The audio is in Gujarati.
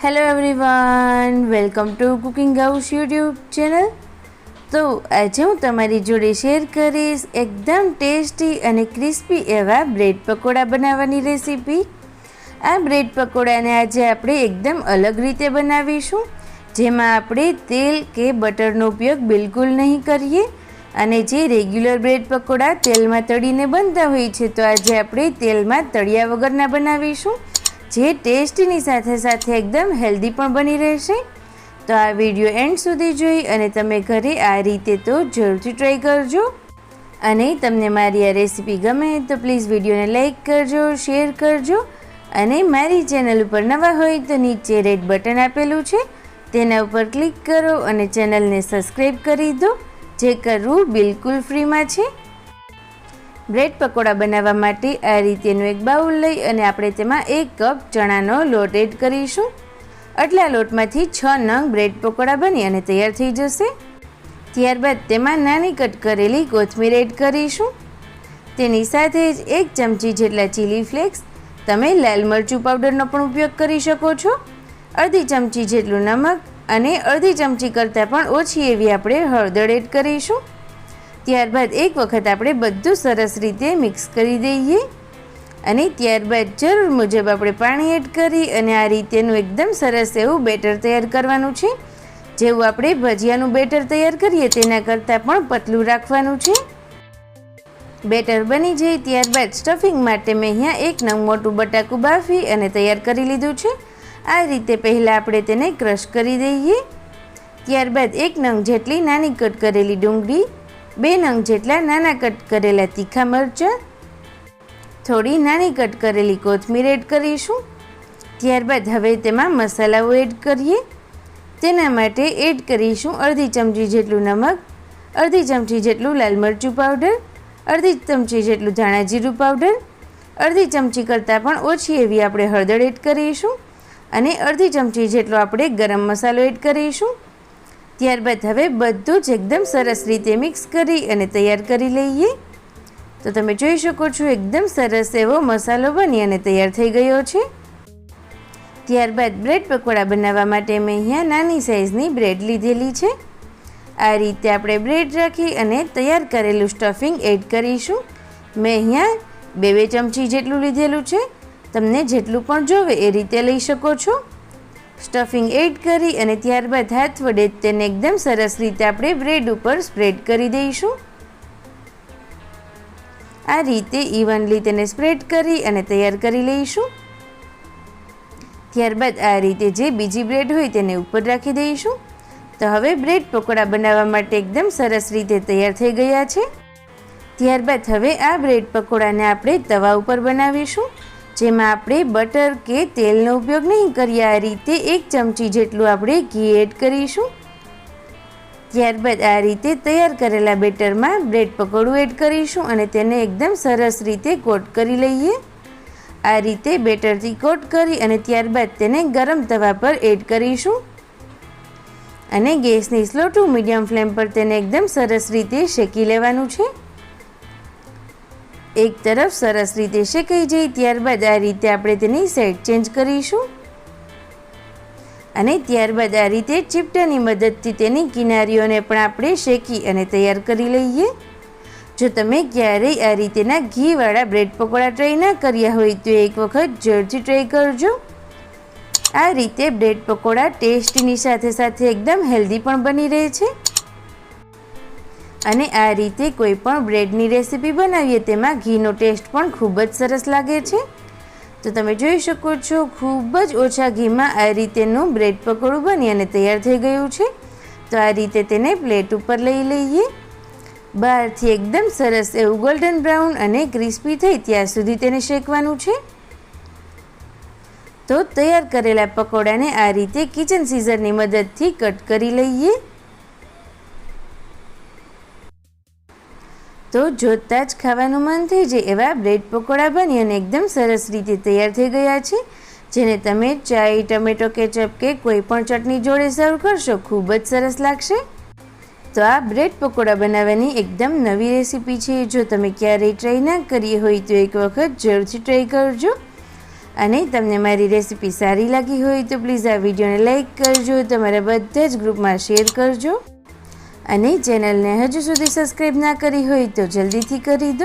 Hello everyone, welcome to cooking house YouTube channel. તો આજે હું તમારી જોડે શેર કરીશ એકદમ ટેસ્ટી અને ક્રિસ્પી એવા બ્રેડ પકોડા બનાવવાની રેસીપી। આ બ્રેડ પકોડાને આજે આપણે એકદમ અલગ રીતે બનાવીશું, જેમાં આપણે તેલ કે બટરનો ઉપયોગ બિલકુલ નહીં કરીએ। અને જે રેગ્યુલર બ્રેડ પકોડા તેલમાં તળીને બનતા હોય છે, તો આજે આપણે તેલમાં તળિયા વગરના બનાવીશું, જે ટેસ્ટની સાથે સાથે એકદમ હેલ્ધી પણ બની રહેશે। તો આ વિડીયો એન્ડ સુધી જોઈ અને તમે ઘરે આ રીતે તો જરૂરથી ટ્રાય કરજો। અને તમને મારી આ રેસીપી ગમે તો પ્લીઝ વિડીયોને લાઈક કરજો, શેર કરજો, અને મારી ચેનલ ઉપર નવા હોય તો નીચે રેડ બટન આપેલું છે, તેના ઉપર ક્લિક કરો અને ચેનલને સબસ્ક્રાઈબ કરી દો, જે કરવું બિલકુલ ફ્રીમાં છે। બ્રેડ પકોડા બનાવવા માટે આ રીતેનું એક બાઉલ લઈ અને આપણે તેમાં 1 કપ ચણાનો લોટ એડ કરીશું। આટલા લોટમાંથી 6 નંગ બ્રેડ પકોડા બની અને તૈયાર થઈ જશે। ત્યારબાદ તેમાં નાની કટ કરેલી કોથમીર એડ કરીશું। તેની સાથે જ 1 ચમચી જેટલા ચીલી ફ્લેક્સ, તમે લાલ મરચું પાવડરનો પણ ઉપયોગ કરી શકો છો, અડધી ચમચી જેટલું નમક અને અડધી ચમચી કરતાં પણ ઓછી એવી આપણે હળદર એડ કરીશું। ત્યારબાદ એક વખત આપણે બધું સરસ રીતે મિક્સ કરી દઈએ અને ત્યારબાદ જરૂર મુજબ આપણે પાણી એડ કરી અને આ રીતેનું એકદમ સરસ એવું બેટર તૈયાર કરવાનું છે। જેવું આપણે ભજીયાનું બેટર તૈયાર કરીએ તેના કરતાં પણ પતલું રાખવાનું છે। બેટર બની જાય ત્યારબાદ સ્ટફિંગ માટે મેં અહીંયા 1 નંગ મોટું બટાકું બાફી અને તૈયાર કરી લીધું છે। આ રીતે પહેલાં આપણે તેને ક્રશ કરી દઈએ। ત્યારબાદ 1 નંગ જેટલી નાની કટ કરેલી ડુંગળી, 2 નંગ જેટલા નાના કટ કરેલા તીખા મરચાં, થોડી નાની કટ કરેલી કોથમીર એડ કરીશું। ત્યારબાદ હવે તેમાં મસાલાઓ એડ કરીએ। તેના માટે એડ કરીશું અડધી ચમચી જેટલું નમક, અડધી ચમચી જેટલું લાલ મરચું પાવડર, અડધી ચમચી જેટલું ધાણા જીરું પાવડર, અડધી ચમચી કરતાં પણ ઓછી એવી આપણે હળદર એડ કરીશું અને અડધી ચમચી જેટલો આપણે ગરમ મસાલો એડ કરીશું। ત્યારબાદ હવે બધું જ એકદમ સરસ રીતે મિક્સ કરી અને તૈયાર કરી લઈએ। તો તમે જોઈ શકો છો એકદમ સરસ એવો મસાલો બની અને તૈયાર થઈ ગયો છે। ત્યારબાદ બ્રેડ પકોડા બનાવવા માટે મેં અહીંયા નાની સાઇઝની બ્રેડ લીધેલી છે। આ રીતે આપણે બ્રેડ રાખી અને તૈયાર કરેલું સ્ટફિંગ એડ કરીશું। મેં અહીંયા 2 ચમચી જેટલું લીધેલું છે, તમને જેટલું પણ જોવે એ રીતે લઈ શકો છો। સ્ટફિંગ એડ કરી અને ત્યારબાદ હાથ વડે તેને એકદમ સરસ રીતે આપણે બ્રેડ ઉપર સ્પ્રેડ કરી દઈશું। આ રીતે ઇવનલી તેને સ્પ્રેડ કરી અને તૈયાર કરી લઈશું। ત્યારબાદ આ રીતે જે બીજી બ્રેડ હોય તેને ઉપર રાખી દઈશું। તો હવે બ્રેડ પકોડા બનાવવા માટે એકદમ સરસ રીતે તૈયાર થઈ ગયા છે। ત્યારબાદ હવે આ બ્રેડ પકોડાને આપણે તવા ઉપર બનાવીશું, જેમાં આપણે બટર કે તેલનો ઉપયોગ નહીં કરીએ। આ રીતે 1 ચમચી જેટલું આપણે ઘી એડ કરીશું। ત્યારબાદ આ રીતે તૈયાર કરેલા બેટરમાં બ્રેડ પકોડું એડ કરીશું અને તેને એકદમ સરસ રીતે કોટ કરી લઈએ। આ રીતે બેટરથી કોટ કરી અને ત્યારબાદ તેને ગરમ તવા પર એડ કરીશું અને ગેસની સ્લો ટુ મીડિયમ ફ્લેમ પર તેને એકદમ સરસ રીતે શેકી લેવાનું છે। એક તરફ સરસ રીતે શેકાઈ જાય ત્યારબાદ આ રીતે આપણે તેની સાઈડ ચેન્જ કરીશું અને ત્યારબાદ આ રીતે ચીપટાની મદદથી તેની કિનારીઓને પણ આપણે શેકી અને તૈયાર કરી લઈએ। જો તમે ક્યારેય આ રીતેના ઘીવાળા બ્રેડ પકોડા ટ્રાય ના કર્યા હોય તો એક વખત જરૂરથી ટ્રાય કરજો। આ રીતે બ્રેડ પકોડા ટેસ્ટીની સાથે સાથે એકદમ હેલ્ધી પણ બની રહે છે અને આ રીતે કોઈ પણ બ્રેડની રેસીપી બનાવીએ તેમાં ઘીનો ટેસ્ટ પણ ખૂબ જ સરસ લાગે છે। તો તમે જોઈ શકો છો ખૂબ જ ઓછા ઘીમાં આ રીતેનું બ્રેડ પકોડું બની અને તૈયાર થઈ ગયું છે। તો આ રીતે તેને પ્લેટ ઉપર લઈ લઈએ। બહારથી એકદમ સરસ એવું ગોલ્ડન બ્રાઉન અને ક્રિસ્પી થઈ ત્યાં સુધી તેને શેકવાનું છે। તો તૈયાર કરેલા પકોડાને આ રીતે કિચન સીઝરની મદદથી કટ કરી લઈએ। તો જોતાં જ ખાવાનું મન થઈ જાય એવા બ્રેડ પકોડા બની અને એકદમ સરસ રીતે તૈયાર થઈ ગયા છે, જેને તમે ચાય, ટમેટો કેચઅપ કે કોઈ પણ ચટણી જોડે સર્વ કરશો ખૂબ જ સરસ લાગશે। તો આ બ્રેડ પકોડા બનાવવાની એકદમ નવી રેસીપી છે। જો તમે ક્યારેય ટ્રાય ના કરી હોય તો એક વખત જરૂરથી ટ્રાય કરજો અને તમને મારી રેસીપી સારી લાગી હોય તો પ્લીઝ આ વિડીયોને લાઈક કરજો, તમારા બધા જ ગ્રુપમાં શેર કરજો અને ચેનલને હજુ સુધી સબસ્ક્રાઈબ ના કરી હોય તો જલ્દીથી કરી દો.